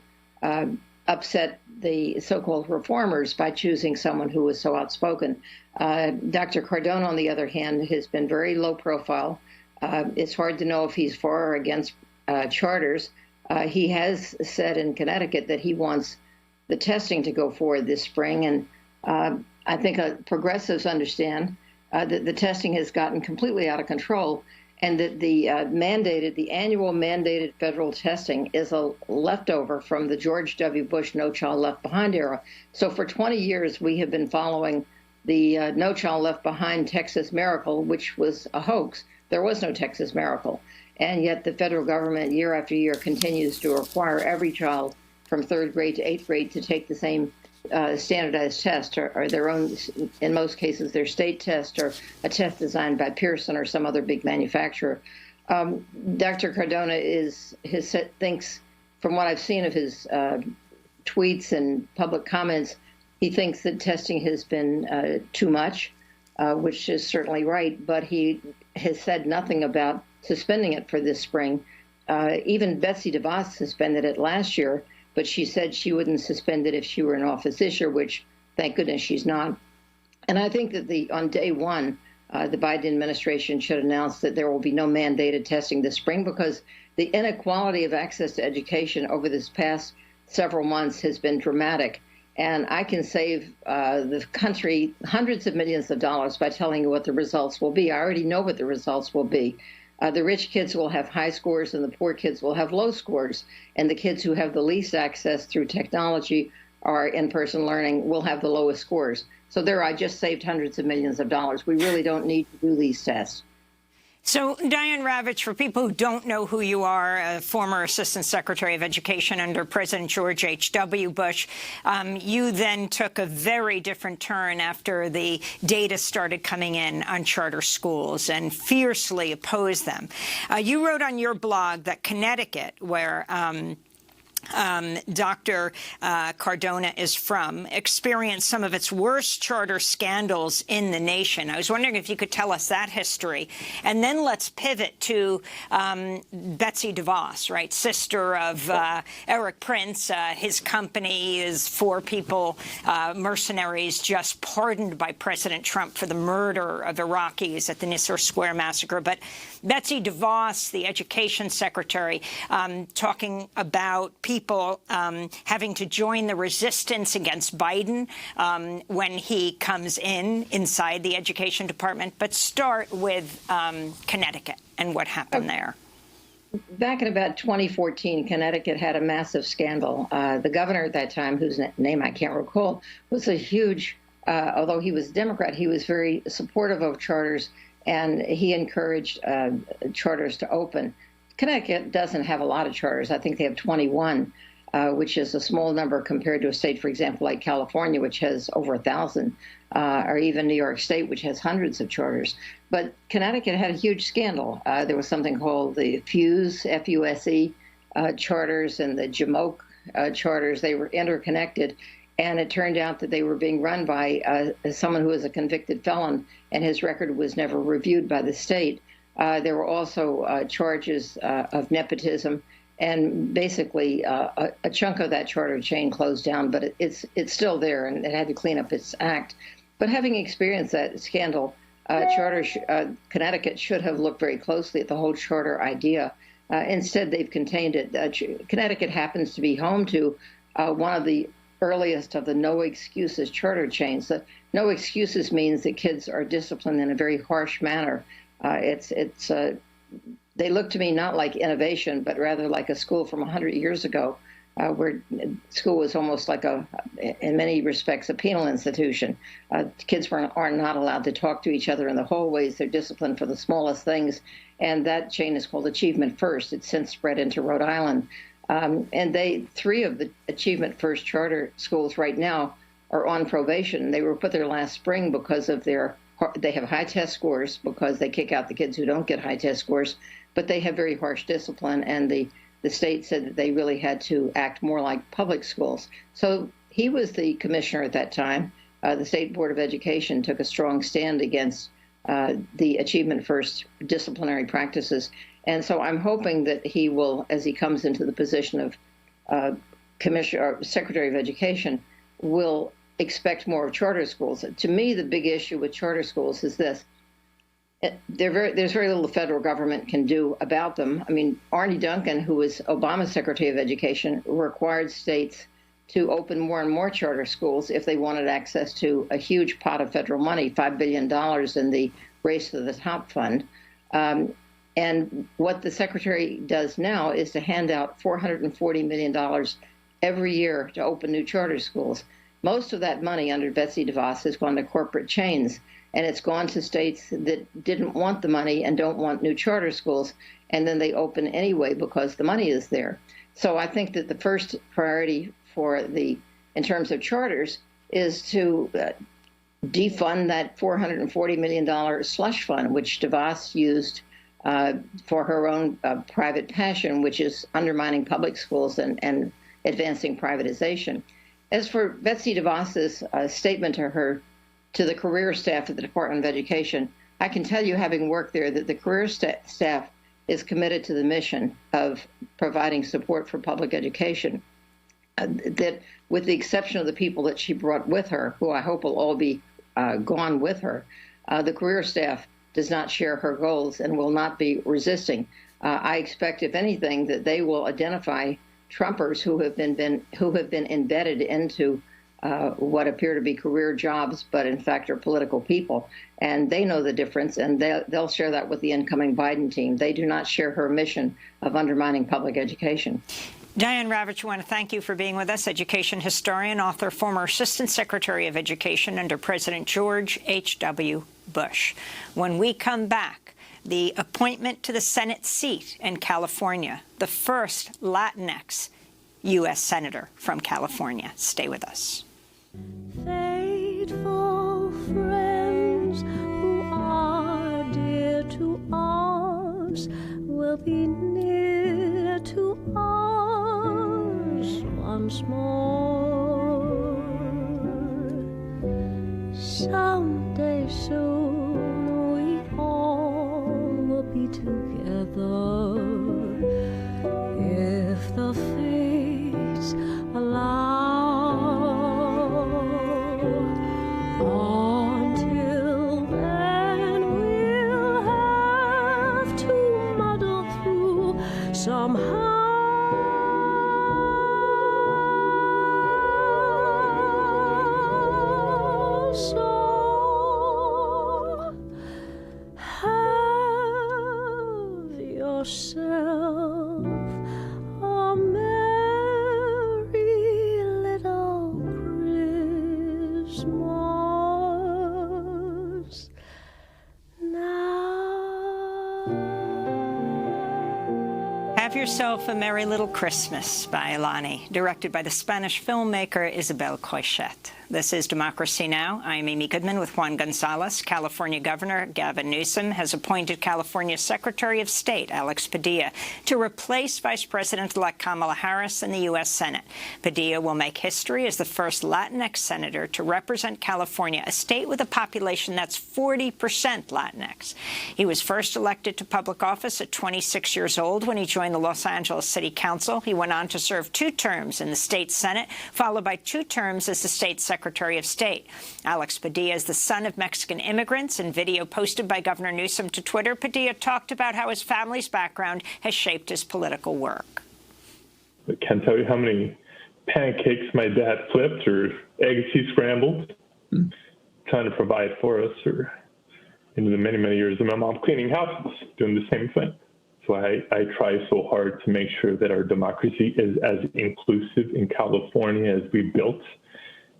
upset the so-called reformers by choosing someone who was so outspoken. Dr. Cardona, on the other hand, has been very low profile. It's hard to know if he's for or against charters. He has said in Connecticut that he wants the testing to go forward this spring. And I think progressives understand that the testing has gotten completely out of control, and that the annual mandated federal testing is a leftover from the George W. Bush No Child Left Behind era. So for 20 years, we have been following the No Child Left Behind Texas Miracle, which was a hoax. There was no Texas Miracle. And yet the federal government year after year continues to require every child from 3rd grade to 8th grade to take the same standardized test, or their own, in most cases, their state test, or a test designed by Pearson or some other big manufacturer. Dr. Cardona thinks, from what I've seen of his tweets and public comments, he thinks that testing has been too much, which is certainly right, but he has said nothing about suspending it for this spring. Even Betsy DeVos suspended it last year, but she said she wouldn't suspend it if she were in office this year, which, thank goodness, she's not. And I think that on day one, the Biden administration should announce that there will be no mandated testing this spring, because the inequality of access to education over this past several months has been dramatic. And I can save the country hundreds of millions of dollars by telling you what the results will be. I already know what the results will be. The rich kids will have high scores and the poor kids will have low scores. And the kids who have the least access through technology or in-person learning will have the lowest scores. So there, I just saved hundreds of millions of dollars. We really don't need to do these tests. So, Diane Ravitch, for people who don't know who you are, a former Assistant Secretary of Education under President George H.W. Bush, you then took a very different turn after the data started coming in on charter schools and fiercely opposed them. You wrote on your blog that Connecticut, where Dr. Cardona is from, experienced some of its worst charter scandals in the nation. I was wondering if you could tell us that history. And then let's pivot to Betsy DeVos, right, sister of Eric Prince. His company is 4 people, mercenaries, just pardoned by President Trump for the murder of Iraqis at the Nisour Square massacre. But Betsy DeVos, the education secretary, talking about people having to join the resistance against Biden when he comes inside the education department. But start with Connecticut and what happened there. Back in about 2014, Connecticut had a massive scandal. The governor at that time, whose name I can't recall, was a huge, although he was a Democrat, he was very supportive of charters, and he encouraged charters to open. Connecticut doesn't have a lot of charters. I think they have 21, which is a small number compared to a state, for example, like California, which has over 1,000, or even New York State, which has hundreds of charters. But Connecticut had a huge scandal. There was something called the FUSE, F-U-S-E, charters and the Jamoke charters. They were interconnected, and it turned out that they were being run by someone who was a convicted felon, and his record was never reviewed by the state. There were also charges of nepotism, and basically a chunk of that charter chain closed down, but it's still there, and it had to clean up its act. But having experienced that scandal, Connecticut should have looked very closely at the whole charter idea. Instead, they've contained it. Connecticut happens to be home to one of the earliest of the no excuses charter chains. The no excuses means that kids are disciplined in a very harsh manner. They look to me not like innovation, but rather like a school from 100 years ago, where school was almost like in many respects, a penal institution. Kids are not allowed to talk to each other in the hallways. They're disciplined for the smallest things. And that chain is called Achievement First. It's since spread into Rhode Island. And 3 of the Achievement First charter schools right now are on probation. They were put there last spring because of they have high test scores because they kick out the kids who don't get high test scores, but they have very harsh discipline, and the state said that they really had to act more like public schools. So he was the commissioner at that time. The State Board of Education took a strong stand against the Achievement First disciplinary practices. And so I'm hoping that he will, as he comes into the position of Commissioner or Secretary of Education, will expect more of charter schools. To me, the big issue with charter schools is this. There's very little the federal government can do about them. I mean, Arne Duncan, who was Obama's Secretary of Education, required states to open more and more charter schools if they wanted access to a huge pot of federal money, $5 billion in the Race to the Top fund. And what the Secretary does now is to hand out $440 million every year to open new charter schools. Most of that money under Betsy DeVos has gone to corporate chains, and it's gone to states that didn't want the money and don't want new charter schools, and then they open anyway because the money is there. So I think that the first priority in terms of charters is to defund that $440 million slush fund, which DeVos used for her own private passion, which is undermining public schools and advancing privatization. As for Betsy DeVos's statement to the career staff at the Department of Education, I can tell you, having worked there, that the career staff is committed to the mission of providing support for public education. That, with the exception of the people that she brought with her, who I hope will all be gone with her, the career staff does not share her goals and will not be resisting. I expect, if anything, that they will identify Trumpers who have been embedded into what appear to be career jobs, but in fact are political people, and they know the difference, and they'll share that with the incoming Biden team. They do not share her mission of undermining public education. Diane Ravitch, I want to thank you for being with us, education historian, author, former Assistant Secretary of Education under President George H.W. Bush. When we come back, the appointment to the Senate seat in California, the first Latinx U.S. Senator from California. Stay with us. Faithful friends who are dear to us will be near to us once more. Someday soon we all will be together if the fates allow. Until then, we'll have to muddle through somehow. So have yourself Yourself a Merry Little Christmas by Alani, directed by the Spanish filmmaker Isabel Coixet. This is Democracy Now! I'm Amy Goodman with Juan González. California Governor Gavin Newsom has appointed California Secretary of State Alex Padilla to replace Vice President-elect Kamala Harris in the U.S. Senate. Padilla will make history as the first Latinx senator to represent California, a state with a population that's 40% Latinx. He was first elected to public office at 26 years old when he joined the Los Angeles City Council. He went on to serve 2 terms in the state Senate, followed by 2 terms as the state Secretary of State. Alex Padilla is the son of Mexican immigrants. In video posted by Governor Newsom to Twitter, Padilla talked about how his family's background has shaped his political work. I can't tell you how many pancakes my dad flipped or eggs he scrambled, trying to provide for us, or into the many, many years of my mom cleaning houses, doing the same thing. So I try so hard to make sure that our democracy is as inclusive in California as we built,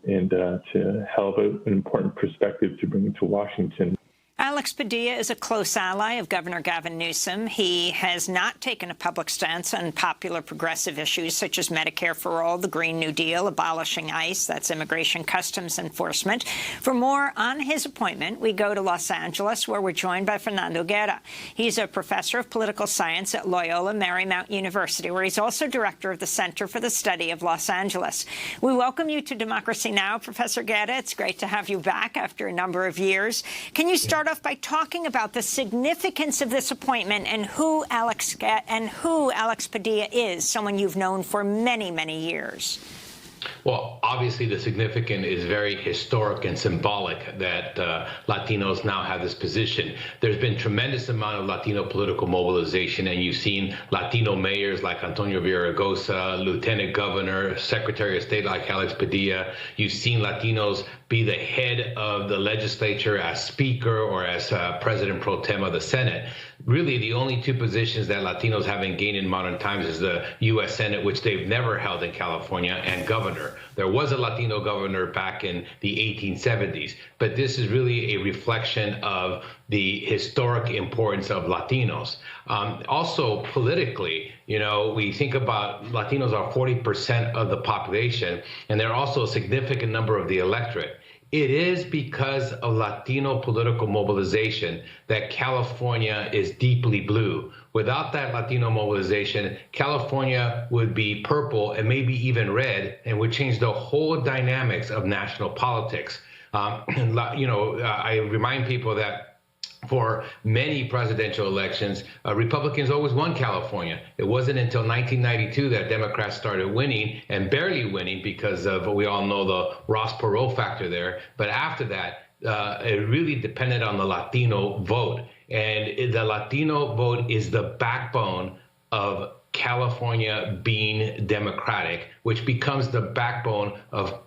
and to have an important perspective to bring to Washington. Alex Padilla is a close ally of Governor Gavin Newsom. He has not taken a public stance on popular progressive issues such as Medicare for All, the Green New Deal, abolishing ICE, that's Immigration Customs Enforcement. For more on his appointment, we go to Los Angeles, where we're joined by Fernando Guerra. He's a professor of political science at Loyola Marymount University, where he's also director of the Center for the Study of Los Angeles. We welcome you to Democracy Now!, Professor Guerra. It's great to have you back after a number of years. Can you start off by talking about the significance of this appointment and who Alex Padilla is, someone you've known for many, many years? Well, obviously the significance is very historic and symbolic that Latinos now have this position. There's been tremendous amount of Latino political mobilization, and you've seen Latino mayors like Antonio Villaraigosa, Lieutenant Governor, Secretary of State like Alex Padilla. You've seen Latinos be the head of the legislature as Speaker or as President Pro Tem of the Senate. Really, the only 2 positions that Latinos haven't gained in modern times is the U.S. Senate, which they've never held in California, and governor. There was a Latino governor back in the 1870s, but this is really a reflection of the historic importance of Latinos. Also, politically, you know, we think about Latinos are 40% of the population, and they're also a significant number of the electorate. It is because of Latino political mobilization that California is deeply blue. Without that Latino mobilization, California would be purple and maybe even red, and would change the whole dynamics of national politics. I remind people that for many presidential elections, Republicans always won California. It wasn't until 1992 that Democrats started winning, and barely winning because of, we all know, the Ross Perot factor there. But after that, it really depended on the Latino vote. And the Latino vote is the backbone of California being democratic, which becomes the backbone of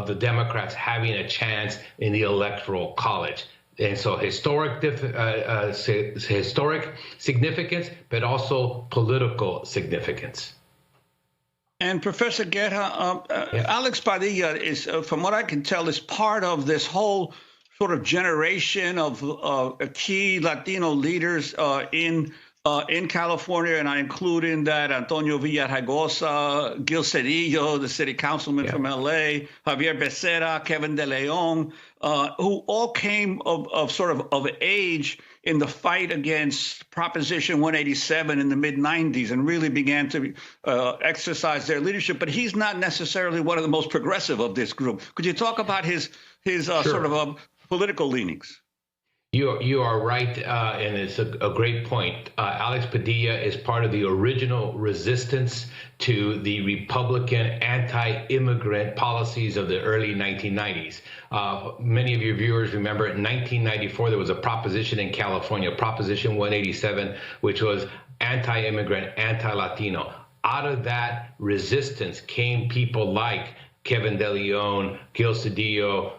the Democrats having a chance in the Electoral College. And so historic significance, but also political significance. And Professor Guerra, Alex Padilla is, from what I can tell, is part of this whole sort of generation of key Latino leaders in California, and I include in that Antonio Villaraigosa, Gil Cedillo, the city councilman from LA, Javier Becerra, Kevin De Leon, who all came of age in the fight against Proposition 187 in the mid-90s, and really began to exercise their leadership. But he's not necessarily one of the most progressive of this group. Could you talk about his Sure. sort of political leanings? You are right, and it's a great point. Alex Padilla is part of the original resistance to the Republican anti-immigrant policies of the early 1990s. Many of your viewers remember in 1994, there was a proposition in California, Proposition 187, which was anti-immigrant, anti-Latino. Out of that resistance came people like Kevin De Leon, Gil Cedillo,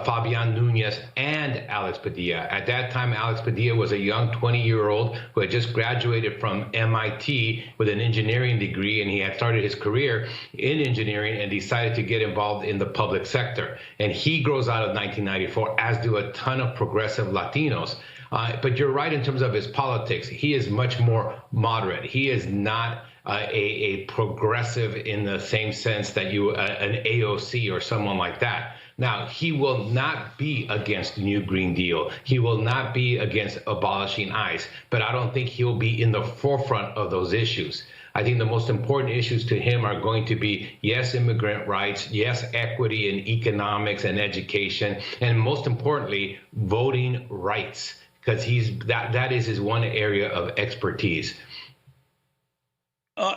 Fabian Nunez, and Alex Padilla. At that time, Alex Padilla was a young 20-year-old who had just graduated from MIT with an engineering degree, and he had started his career in engineering and decided to get involved in the public sector. And he grows out of 1994, as do a ton of progressive Latinos. But you're right in terms of his politics. He is much more moderate. He is not a progressive in the same sense that an AOC or someone like that. Now, he will not be against the New Green Deal. He will not be against abolishing ICE, but I don't think he'll be in the forefront of those issues. I think the most important issues to him are going to be, yes, immigrant rights, yes, equity in economics and education, and most importantly, voting rights, because that is his one area of expertise.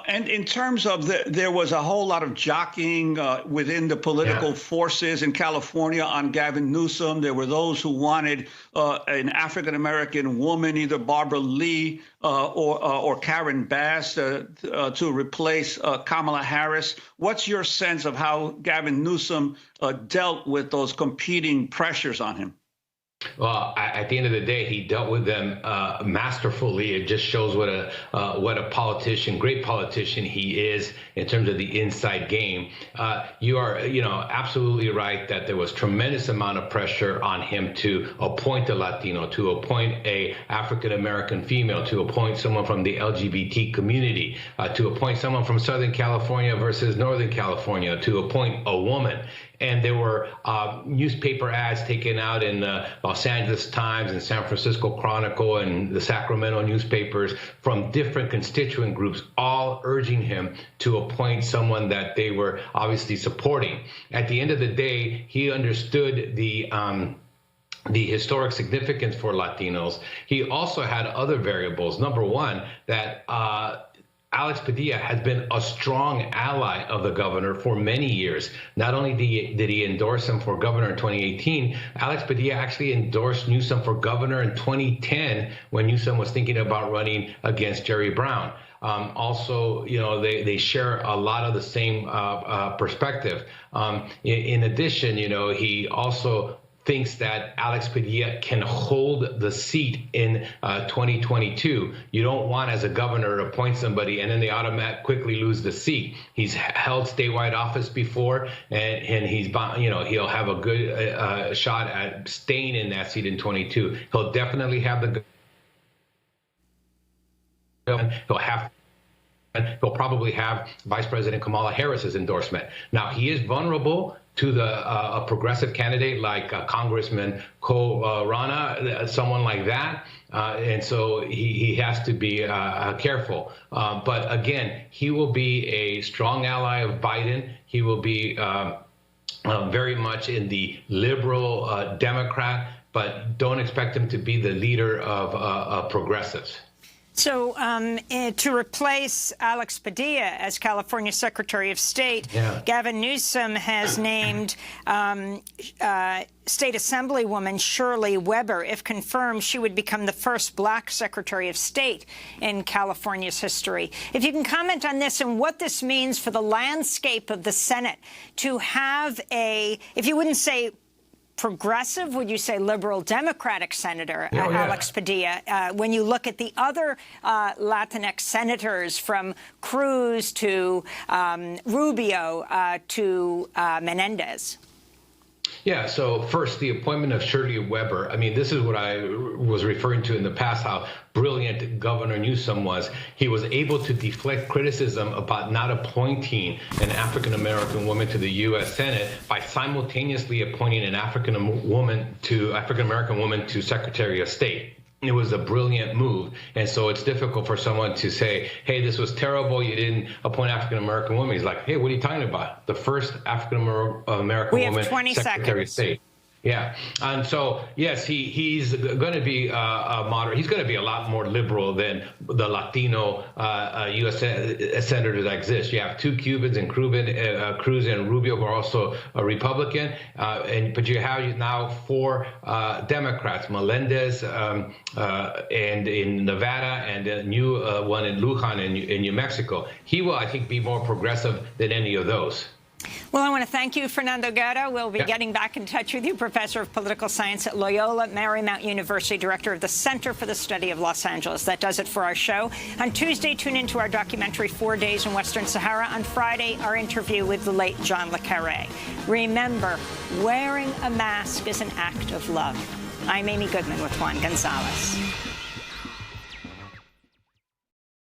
And in terms of there was a whole lot of jockeying within the political forces in California on Gavin Newsom. There were those who wanted an African-American woman, either Barbara Lee or Karen Bass, to replace Kamala Harris. What's your sense of how Gavin Newsom dealt with those competing pressures on him? Well, at the end of the day, he dealt with them masterfully. It just shows what a politician, great politician he is in terms of the inside game. You are, absolutely right that there was tremendous amount of pressure on him to appoint a Latino, to appoint a African-American female, to appoint someone from the LGBT community, to appoint someone from Southern California versus Northern California, to appoint a woman. And there were newspaper ads taken out in the Los Angeles Times and San Francisco Chronicle and the Sacramento newspapers from different constituent groups, all urging him to appoint someone that they were obviously supporting. At the end of the day, he understood the historic significance for Latinos. He also had other variables. Number one, that Alex Padilla has been a strong ally of the governor for many years. Not only did he endorse him for governor in 2018, Alex Padilla actually endorsed Newsom for governor in 2010 when Newsom was thinking about running against Jerry Brown. Also, they share a lot of the same perspective. In addition, he also thinks that Alex Padilla can hold the seat in 2022. You don't want, as a governor, to appoint somebody and then they automatically quickly lose the seat. He's held statewide office before, and he's, he'll have a good shot at staying in that seat in 22. He'll definitely have he'll probably have Vice President Kamala Harris's endorsement. Now, he is vulnerable to a progressive candidate like Congressman Rana, someone like that. And so he has to be careful. But again, he will be a strong ally of Biden. He will be very much in the liberal Democrat, but don't expect him to be the leader of progressives. So to replace Alex Padilla as California Secretary of State, Gavin Newsom has named State Assemblywoman Shirley Weber. If confirmed, she would become the first black Secretary of State in California's history. If you can comment on this and what this means for the landscape of the Senate to have if you wouldn't say progressive, would you say liberal Democratic Senator Alex Padilla? When you look at the other Latinx senators, from Cruz to Rubio to Menendez. Yeah, so first, the appointment of Shirley Weber. I mean, this is what I was referring to in the past, how brilliant Governor Newsom was. He was able to deflect criticism about not appointing an African-American woman to the U.S. Senate by simultaneously appointing an African-American woman to Secretary of State. It was a brilliant move. And so it's difficult for someone to say, hey, this was terrible, you didn't appoint African-American woman. He's like, hey, what are you talking about? The first African-American woman Secretary of State. Yeah. And so, yes, he's going to be a moderate. He's going to be a lot more liberal than the Latino U.S. senators that exist. You have two Cubans and Cruz and Rubio, who are also a Republican. But you have now four Democrats, Melendez and in Nevada, and a new one in Lujan in New Mexico. He will, I think, be more progressive than any of those. Well, I want to thank you, Fernando Guerra. We'll be getting back in touch with you, Professor of Political Science at Loyola Marymount University, Director of the Center for the Study of Los Angeles. That does it for our show. On Tuesday, tune into our documentary 4 Days in Western Sahara. On Friday, our interview with the late John le Carré. Remember, wearing a mask is an act of love. I'm Amy Goodman with Juan González.